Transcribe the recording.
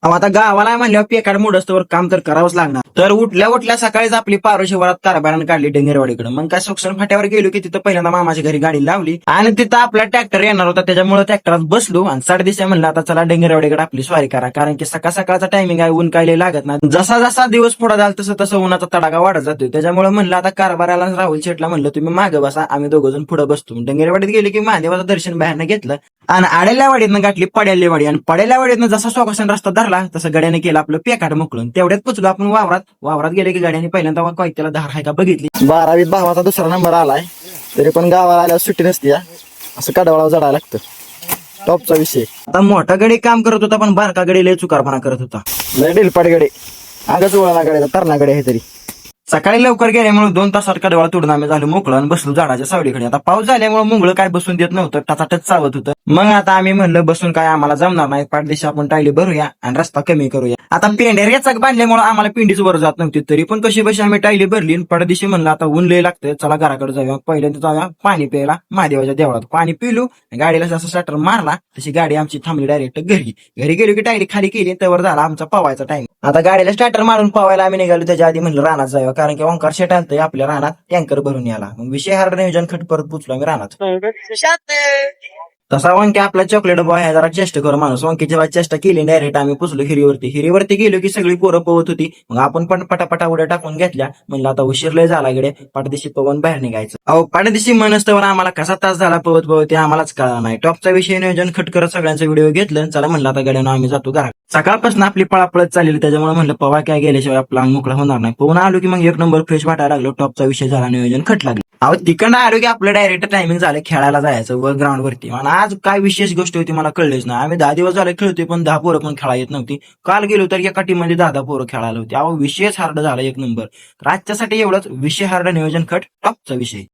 अहो, आता गावाला म्हणल्यावर पेकाड मोडस्तवर काम तर करावंच लागणार. तर उठल्या उठल्या सकाळीच आपली पारो शिवारात कारभारानं काढली डेंगरवाडीकडे. मग काय सुक्षण फाट्यावर गेलो की तिथं पहिल्यांदा मामाच्या घरी गाडी लावली आणि तिथं आपला ट्रॅक्टर येणार होता, त्याच्यामुळे ट्रॅक्टरात बसलो आणि 7:30 म्हणलं आता चला डेंगरवाडीकडे आपली स्वारी करा, कारण की सकाळ सकाळचा टायमिंग आहे, ऊन काय लय लागत नाही. जसा जसा दिवस पुढे झाला तसं तसं उन्हाचा तडाखा वाढत जातोय. त्याच्यामुळे म्हणलं आता कारभाराला राहुल शेटला म्हणलं तुम्ही मागे बसा, आम्ही दोघं जण पुढे बसतो. डेंगरवाडीत गेले की महादेवाचं दर्शन बाहेरनं घेतलं आणि आडेल्यावाडीतनं गाठली पड्यालेवाडी आणि पड्याल्यावाडीतनं जसा सोकासन रस्ता धरला तसं गड्याने केला आपलं पेकाड मोकळून. तेवढ्यात पोचलो आपण वावरात गेले की गाड्याने पहिल्यांदा त्याला धार हाय का बघितली. 12वीत भावाचा दुसरा नंबर आलाय, तरी पण गावाला आल्यावर सुट्टी नसते. असं कडवळावर चढायला लागतं. टॉपचा विषय. आता मोठा गडी काम करत होता पण बारका गडी लय चुकारपणा करत होता. लय डेलपाट गडी, आगच वळला गड्याचा तरणा गडी आहे तरी. सकाळी लवकर गेल्यामुळे 2 तासात कडवाळ तोडून आम्ही झालो मोकळं आणि बसलो झाडाच्या सावलीकडे. आता पाऊस झाल्यामुळे मुंगळं काय बसून देत नव्हतं, टाचाटच चावत होतं. मग आता आम्ही म्हणलं बसून काय आम्हाला जमणार नाही, पाठदिशी आपण टायली भरूया आणि रस्ता कमी करूया. आता पेंढेर चाक बांधल्यामुळे आम्हाला पिंडीच वर जात नव्हती, तरी पण कशी बशी आम्ही टायली भरली आणि पाठदिशी म्हणलं आता ऊन लय लागतंय, चला घराकडे जाऊया. पहिल्यांदा जाऊया पाणी प्यायला महादेवाच्या देवळात. पाणी पिलो, गाडीला जसा स्टार्टर मारला तशी गाडी आमची थांबली डायरेक्ट घरी गेलो की टायरी खाली केली, त्यावर झाला आमचा पवायचा टाइम. आता गाडीला स्टार्टर मारून पवायला आम्ही निघालो. त्याच्या आधी म्हणलं रानात जाऊया, कारण की ओंकार शेट आणतंय आपल्या रानात टँकर भरून याला. मग विषय हार्ड नियोजन खट परत पोचलो आम्ही रानात. तसा वांकी आपला चॉकलेट बॉय आहे, जरा चेष्टा करू माणूस. वांकीची बाय चेष्टा केली, डायरेक्ट आम्ही पुसलो हिरीवरती गेलो की सगळी पोरं पवत होती. मग आपण पण पटापटा उड्या टाकून घेतल्या. म्हणलं आता उशीर लय झाला गेले, पाठदिशी पवन बाहेर निघायचं. अहो पाठदिशी मनस्तवर आम्हाला कसा तास झाला पवत पवत आम्हालाच कळला नाही. टॉपचा विषय नियोजन खट करत सगळ्यांचा व्हिडिओ घेतलं. चला म्हणलं आता गाड्यानं आम्ही जातो घरात. सकाळपासून आपली पळापळत चालली, त्याच्यामुळे म्हणलं पवा काय गेल्याशिवाय आपला मोकळा होणार नाही. पवन आलो की मग 1 नंबर फ्रेश वाटायला लागलो. टॉपचा विषय झाला, नियोजन खट लागलं. अहो तिकडनं आलो की आपलं डायरेक्ट टायमिंग झालं खेळायला जायचं वर ग्राउंड वरती. आणि आज काय विशेष गोष्ट होती मला कळलेच नाही. आम्ही 10 दिवस झाले खेळतोय पण 10 पोरं पण खेळा येत नव्हती. काल गेलो तर एका टीम मध्ये 10 पोरं खेळायला होती. अहो विषयच हार्ड झाला 1 नंबर. तर आजच्यासाठी एवढंच. विषय हार्ड, नियोजन खट, टॉपचा विषय.